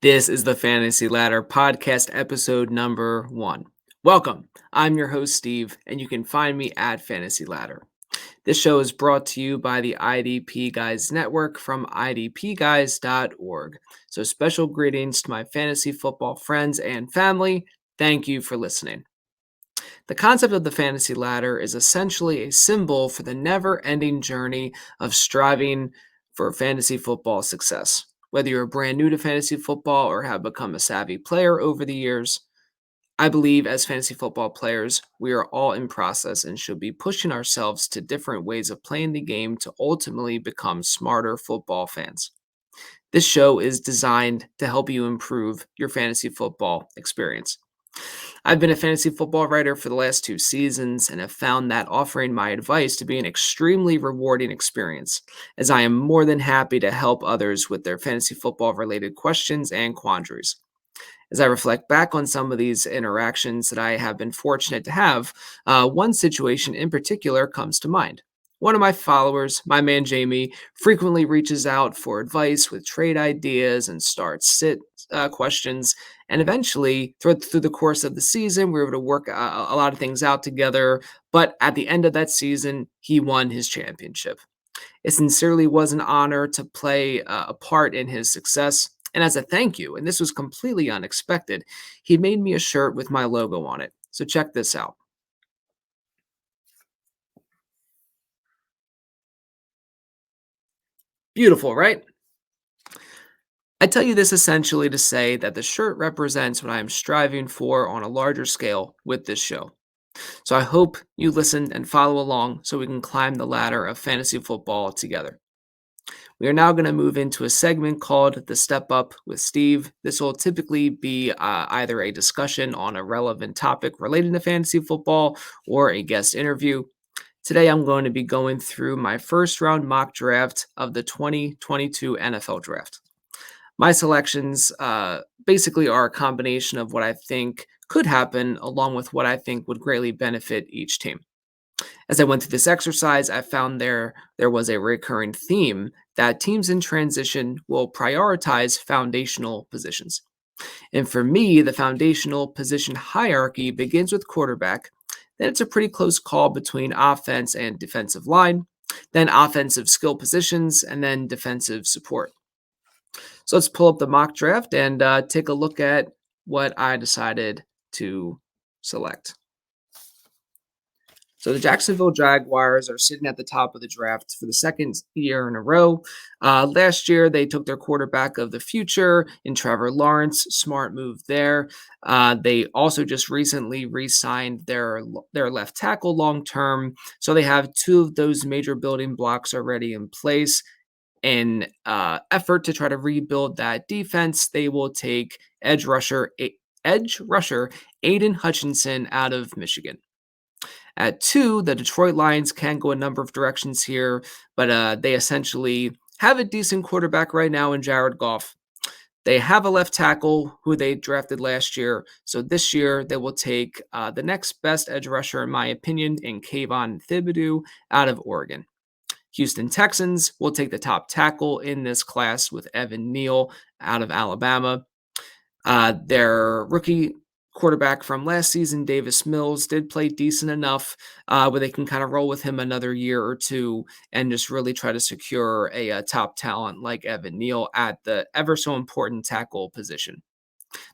This is the Fantasy Ladder Podcast, episode number 1. Welcome. I'm your host, Steve, and you can find me at Fantasy Ladder. This show is brought to you by the IDP Guys Network from idpguys.org. So, special greetings to my fantasy football friends and family. Thank you for listening. The concept of the fantasy ladder is essentially a symbol for the never ending journey of striving for fantasy football success. Whether you're brand new to fantasy football or have become a savvy player over the years, I believe as fantasy football players, we are all in process and should be pushing ourselves to different ways of playing the game to ultimately become smarter football fans. This show is designed to help you improve your fantasy football experience. I've been a fantasy football writer for the last 2 seasons and have found that offering my advice to be an extremely rewarding experience, as I am more than happy to help others with their fantasy football related questions and quandaries. As I reflect back on some of these interactions that I have been fortunate to have, one situation in particular comes to mind. One of my followers, my man Jamie, frequently reaches out for advice with trade ideas and starts sit questions. And eventually, through the course of the season, we were able to work a lot of things out together. But at the end of that season, he won his championship. It sincerely was an honor to play a part in his success. And as a thank you, and this was completely unexpected, he made me a shirt with my logo on it. So check this out. Beautiful, right? I tell you this essentially to say that the shirt represents what I am striving for on a larger scale with this show. So I hope you listen and follow along so we can climb the ladder of fantasy football together. We are now going to move into a segment called The Step Up with Steve. This will typically be either a discussion on a relevant topic related to fantasy football or a guest interview. Today, I'm going to be going through my first round mock draft of the 2022 NFL Draft. My selections basically are a combination of what I think could happen along with what I think would greatly benefit each team. As I went through this exercise, I found there was a recurring theme that teams in transition will prioritize foundational positions. And for me, the foundational position hierarchy begins with quarterback. Then it's a pretty close call between offense and defensive line, then offensive skill positions, and then defensive support. So let's pull up the mock draft and take a look at what I decided to select. So the Jacksonville Jaguars are sitting at the top of the draft for the second year in a row. Last year, they took their quarterback of the future in Trevor Lawrence. Smart move there. They also just recently re-signed their left tackle long term, so they have two of those major building blocks already in place. In effort to try to rebuild that defense, they will take edge rusher Aiden Hutchinson out of Michigan. At 2, the Detroit Lions can go a number of directions here, but they essentially have a decent quarterback right now in Jared Goff. They have a left tackle who they drafted last year. So this year, they will take the next best edge rusher, in my opinion, in Kayvon Thibodeau out of Oregon. Houston Texans will take the top tackle in this class with Evan Neal out of Alabama. Their rookie quarterback from last season, Davis Mills, did play decent enough where they can kind of roll with him another year or two and just really try to secure a top talent like Evan Neal at the ever so important tackle position.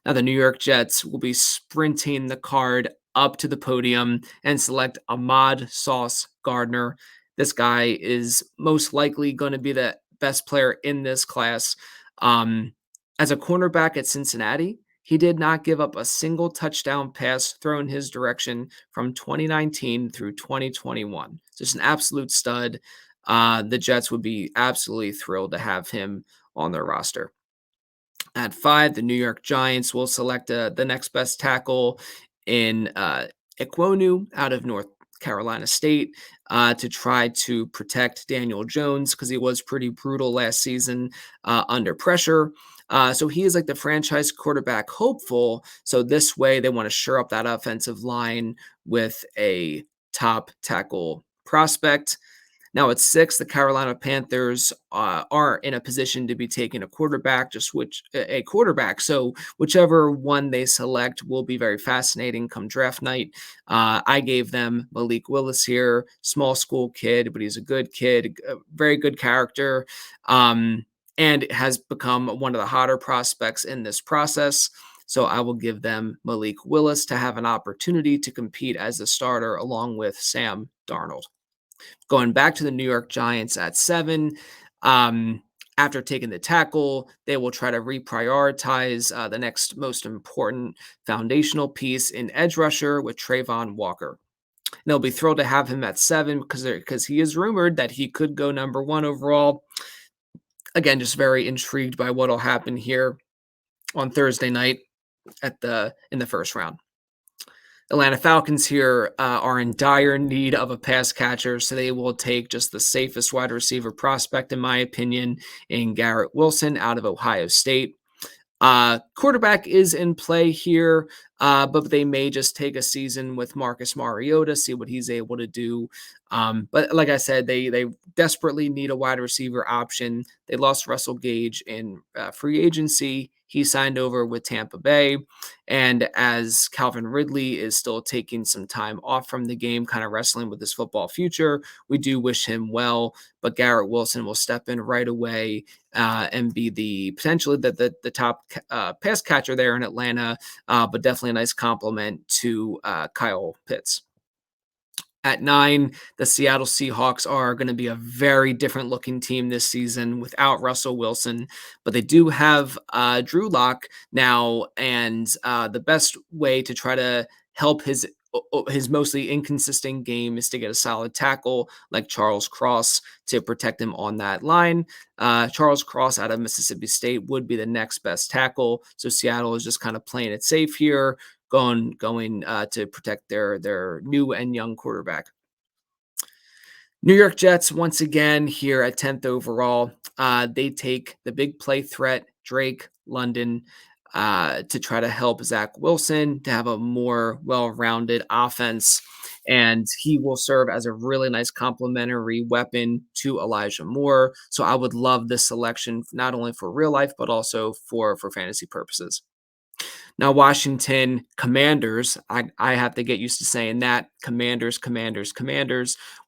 Now, the New York Jets will be sprinting the card up to the podium and select Ahmad Sauce Gardner. This guy is most likely going to be the best player in this class. As a cornerback at Cincinnati, he did not give up a single touchdown pass thrown his direction from 2019 through 2021. Just an absolute stud. The Jets would be absolutely thrilled to have him on their roster. At 5, the New York Giants will select the next best tackle in Ekwonu out of North Carolina State to try to protect Daniel Jones because he was pretty brutal last season under pressure. So he is like the franchise quarterback hopeful. So this way they want to shore up that offensive line with a top tackle prospect. Now at 6, the Carolina Panthers are in a position to be taking a quarterback, just which a quarterback. So whichever one they select will be very fascinating come draft night. I gave them Malik Willis here, small school kid, but he's a good kid, a very good character, and has become one of the hotter prospects in this process. So I will give them Malik Willis to have an opportunity to compete as a starter along with Sam Darnold. Going back to the New York Giants at 7, um, after taking the tackle, they will try to reprioritize the next most important foundational piece in edge rusher with Trayvon Walker. And they'll be thrilled to have him at 7 because he is rumored that he could go number 1 overall. Again, just very intrigued by what'll happen here on Thursday night in the first round. Atlanta Falcons here are in dire need of a pass catcher, so they will take just the safest wide receiver prospect, in my opinion, in Garrett Wilson out of Ohio State. Quarterback is in play here, but they may just take a season with Marcus Mariota, see what he's able to do. But like I said, they desperately need a wide receiver option. They lost Russell Gage in free agency. He signed over with Tampa Bay. And as Calvin Ridley is still taking some time off from the game, kind of wrestling with his football future, we do wish him well. But Garrett Wilson will step in right away and be the potentially the top pass catcher there in Atlanta, but definitely a nice compliment to Kyle Pitts. At 9, the Seattle Seahawks are going to be a very different looking team this season without Russell Wilson, but they do have Drew Lock now, and the best way to try to help his mostly inconsistent game is to get a solid tackle like Charles Cross to protect him on that line. Charles Cross out of Mississippi State would be the next best tackle, so Seattle is just kind of playing it safe here, going to protect their new and young quarterback. New York Jets once again here at 10th overall. They take the big play threat Drake London to try to help Zach Wilson to have a more well-rounded offense, and he will serve as a really nice complementary weapon to Elijah Moore. So I would love this selection not only for real life but also for fantasy purposes. Now, Washington Commanders, I have to get used to saying that. Commanders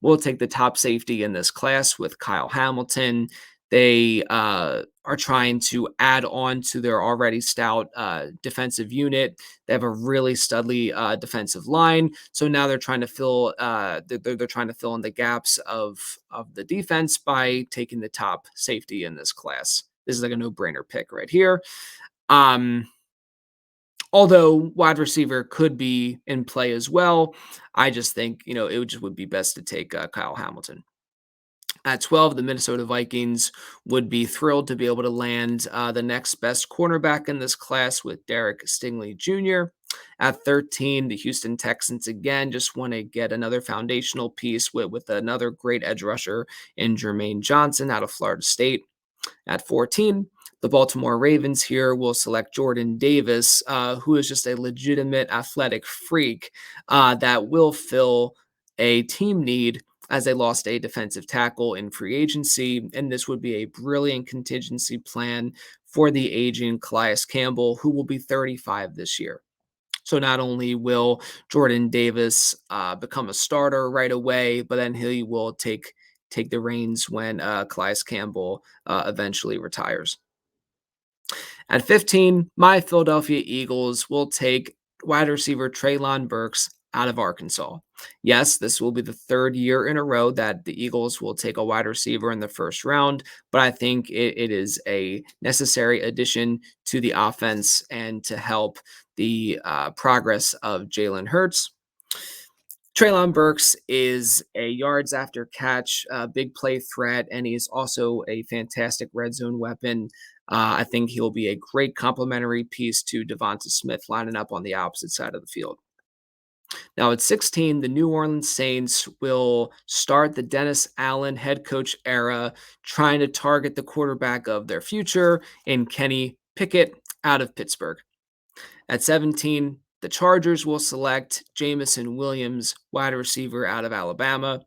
will take the top safety in this class with Kyle Hamilton. They are trying to add on to their already stout defensive unit. They have a really studly defensive line, so now they're trying to fill they're trying to fill in the gaps of the defense by taking the top safety in this class. This is like a no-brainer pick right here. Although wide receiver could be in play as well, I just think, it would be best to take Kyle Hamilton. At 12, the Minnesota Vikings would be thrilled to be able to land the next best cornerback in this class with Derek Stingley Jr. At 13, the Houston Texans again just want to get another foundational piece with another great edge rusher in Jermaine Johnson out of Florida State. At 14, the Baltimore Ravens here will select Jordan Davis, who is just a legitimate athletic freak that will fill a team need as they lost a defensive tackle in free agency. And this would be a brilliant contingency plan for the aging Calais Campbell, who will be 35 this year. So not only will Jordan Davis become a starter right away, but then he will take the reins when Calais Campbell eventually retires. At 15, my Philadelphia Eagles will take wide receiver Treylon Burks out of Arkansas. Yes, this will be the third year in a row that the Eagles will take a wide receiver in the first round, but I think it is a necessary addition to the offense and to help the progress of Jalen Hurts. Treylon Burks is a yards after catch, big play threat, and he's also a fantastic red zone weapon. I think he'll be a great complementary piece to Devonta Smith lining up on the opposite side of the field. Now at 16, the New Orleans Saints will start the Dennis Allen head coach era, trying to target the quarterback of their future in Kenny Pickett out of Pittsburgh. At 17, the Chargers will select Jameson Williams, wide receiver out of Alabama.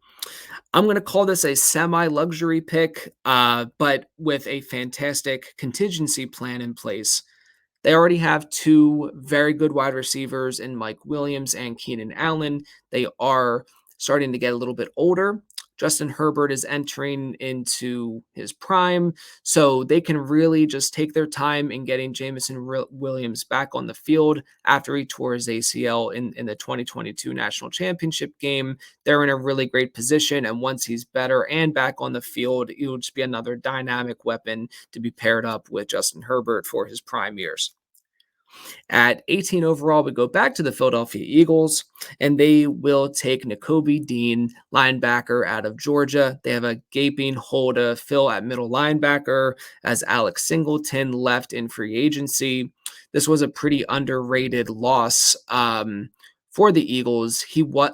I'm going to call this a semi-luxury pick, but with a fantastic contingency plan in place. They already have two very good wide receivers in Mike Williams and Keenan Allen. They are starting to get a little bit older. Justin Herbert is entering into his prime, so they can really just take their time in getting Williams back on the field after he tore his ACL in the 2022 National Championship game. They're in a really great position, and once he's better and back on the field, he'll just be another dynamic weapon to be paired up with Justin Herbert for his prime years. At 18 overall, we go back to the Philadelphia Eagles, and they will take Nakobe Dean, linebacker out of Georgia. They have a gaping hole to fill at middle linebacker as Alex Singleton left in free agency. This was a pretty underrated loss. For the Eagles,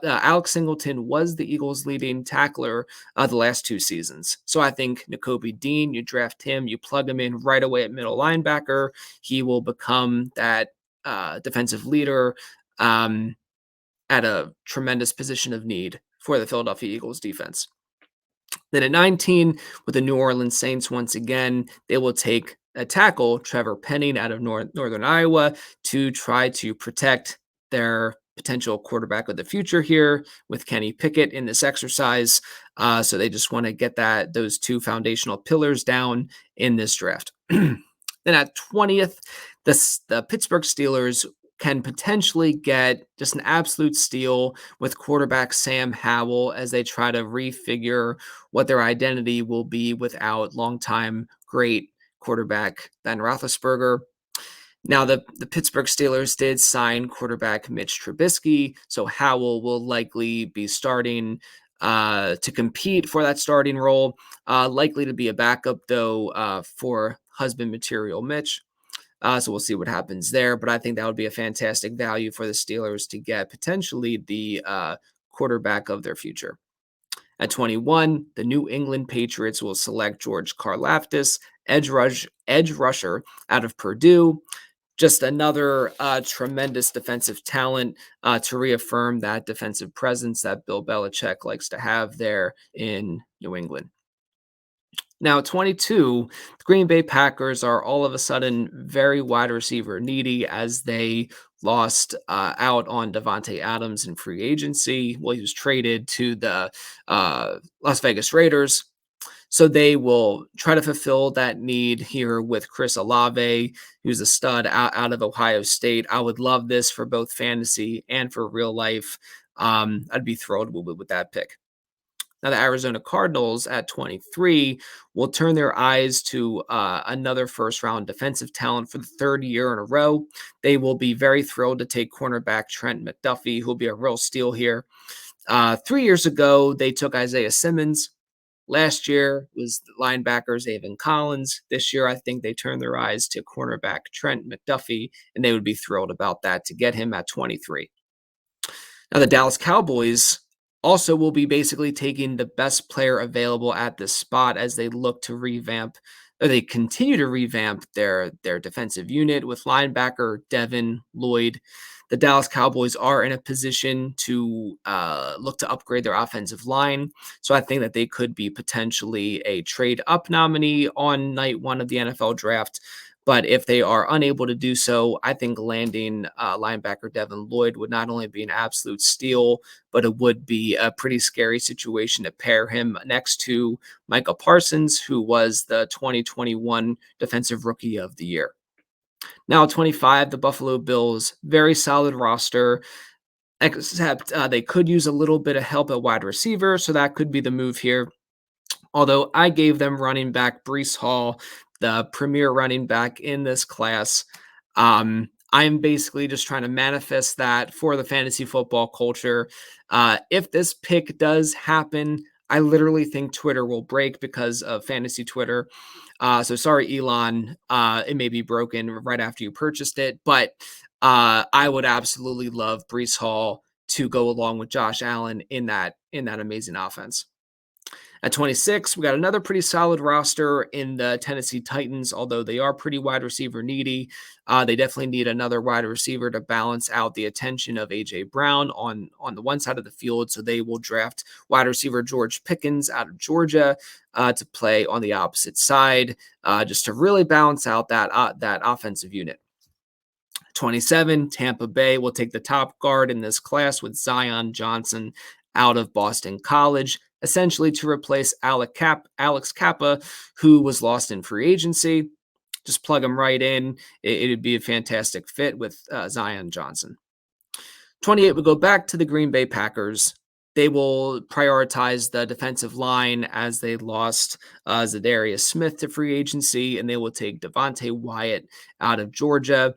Alex Singleton was the Eagles' leading tackler the last 2 seasons. So I think Nakobe Dean, you draft him, you plug him in right away at middle linebacker. He will become that defensive leader at a tremendous position of need for the Philadelphia Eagles defense. Then at 19, with the New Orleans Saints, once again, they will take a tackle, Trevor Penning, out of Northern Iowa, to try to protect their potential quarterback of the future here with Kenny Pickett in this exercise. So they just want to get those two foundational pillars down in this draft. Then at 20th, the Pittsburgh Steelers can potentially get just an absolute steal with quarterback Sam Howell as they try to refigure what their identity will be without longtime great quarterback Ben Roethlisberger. Now, the Pittsburgh Steelers did sign quarterback Mitch Trubisky, so Howell will likely be starting to compete for that starting role. Likely to be a backup, though, for husband material Mitch. So we'll see what happens there. But I think that would be a fantastic value for the Steelers to get potentially the quarterback of their future. At 21, the New England Patriots will select George Karlaftis, edge rusher out of Purdue. Just another tremendous defensive talent to reaffirm that defensive presence that Bill Belichick likes to have there in New England. Now, at 22, the Green Bay Packers are all of a sudden very wide receiver needy as they lost out on Davante Adams in free agency. Well, he was traded to the Las Vegas Raiders. So they will try to fulfill that need here with Chris Olave, who's a stud out of Ohio State. I would love this for both fantasy and for real life. I'd be thrilled with that pick. Now, the Arizona Cardinals at 23 will turn their eyes to another first-round defensive talent for the third year in a row. They will be very thrilled to take cornerback Trent McDuffie, who will be a real steal here. 3 years ago, they took Isaiah Simmons. Last year was the linebacker Zaven Collins. This year, I think they turned their eyes to cornerback Trent McDuffie, and they would be thrilled about that to get him at 23. Now, the Dallas Cowboys also will be basically taking the best player available at this spot as they look to revamp, or they continue to revamp their defensive unit with linebacker Devin Lloyd. The Dallas Cowboys are in a position to look to upgrade their offensive line. So I think that they could be potentially a trade up nominee on night one of the NFL draft. But if they are unable to do so, I think landing linebacker Devin Lloyd would not only be an absolute steal, but it would be a pretty scary situation to pair him next to Micah Parsons, who was the 2021 Defensive Rookie of the Year. Now, 25, the Buffalo Bills, very solid roster, except they could use a little bit of help at wide receiver, so that could be the move here. Although I gave them running back Breece Hall, the premier running back in this class. I'm basically just trying to manifest that for the fantasy football culture. If this pick does happen, I literally think Twitter will break because of fantasy Twitter. So sorry, Elon. It may be broken right after you purchased it, but I would absolutely love Breece Hall to go along with Josh Allen in that amazing offense. At 26, we got another pretty solid roster in the Tennessee Titans, although they are pretty wide receiver needy. They definitely need another wide receiver to balance out the attention of A.J. Brown on the one side of the field. So they will draft wide receiver George Pickens out of Georgia to play on the opposite side, just to really balance out that offensive unit. 27, Tampa Bay will take the top guard in this class with Zion Johnson out of Boston College, essentially to replace Alex Kappa, who was lost in free agency. Just plug him right in. It'd be a fantastic fit with Zion Johnson. 28 would go back to the Green Bay Packers. They will prioritize the defensive line as they lost Zadarius Smith to free agency, and they will take Devontae Wyatt out of Georgia.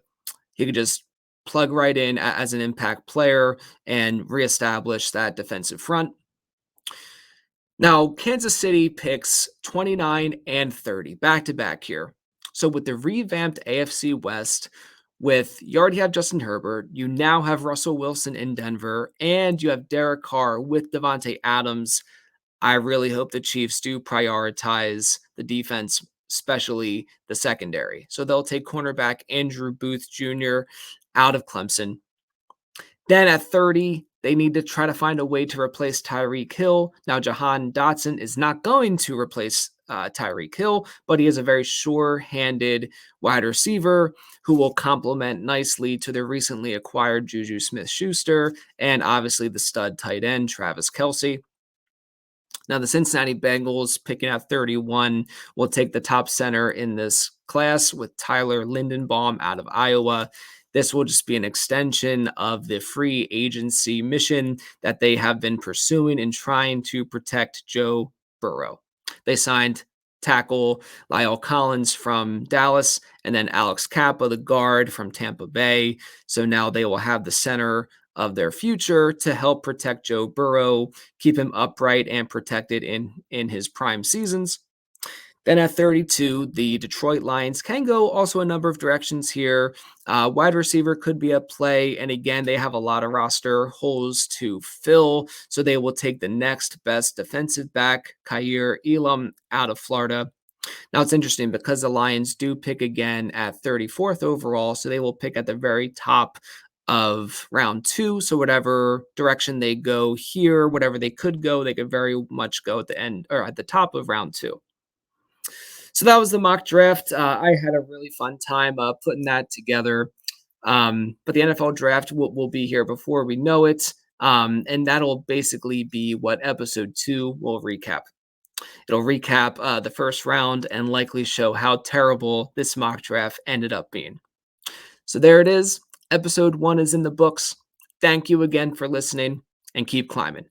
He could just plug right in as an impact player and reestablish that defensive front. Now, Kansas City picks 29 and 30 back to back here. So, with the revamped AFC West, you already have Justin Herbert, you now have Russell Wilson in Denver, and you have Derek Carr with Devontae Adams. I really hope the Chiefs do prioritize the defense, especially the secondary. So they'll take cornerback Andrew Booth Jr. out of Clemson. Then at 30, they need to try to find a way to replace Tyreek Hill. Now, Jahan Dotson is not going to replace Tyreek Hill, but he is a very sure-handed wide receiver who will complement nicely to the recently acquired Juju Smith-Schuster and obviously the stud tight end Travis Kelce. Now, the Cincinnati Bengals, picking at 31, will take the top center in this class with Tyler Lindenbaum out of Iowa. This will just be an extension of the free agency mission that they have been pursuing in trying to protect Joe Burrow. They signed tackle Lyle Collins from Dallas and then Alex Kappa, the guard from Tampa Bay. So now they will have the center of their future to help protect Joe Burrow, keep him upright and protected in his prime seasons. Then at 32, the Detroit Lions can go also a number of directions here. Wide receiver could be a play. And again, they have a lot of roster holes to fill. So they will take the next best defensive back, Kaiir Elam, out of Florida. Now, it's interesting because the Lions do pick again at 34th overall. So they will pick at the very top of round 2. So whatever direction they go here, whatever they could go, they could very much go at the end or at the top of round 2. So that was the mock draft. I had a really fun time putting that together. But the NFL draft will be here before we know it. And that'll basically be what episode 2 will recap. It'll recap the first round and likely show how terrible this mock draft ended up being. So there it is. Episode 1 is in the books. Thank you again for listening and keep climbing.